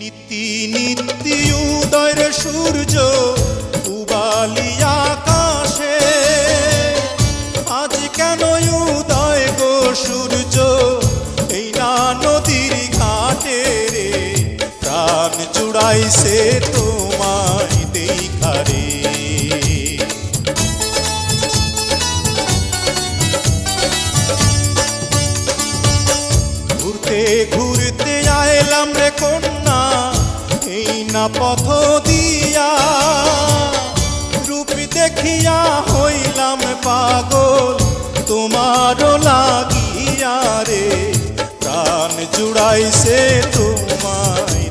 নীতি নীতি উদয়ের সূর্য উবালি আকাশে, আজ কেন উদয় গো সূর্য এই না নদীর ঘাটে রে, প্রাণ জুড়াইছে তোমায় দেখা রে। ঘুরতে ঘুরতে আইলাম রে কন্যা এই না পথ দিয়া, রূপ দেখিয়া হইলাম পাগল তোমারও লাগিয়া রে, প্রাণ জুড়াইছে তোমায়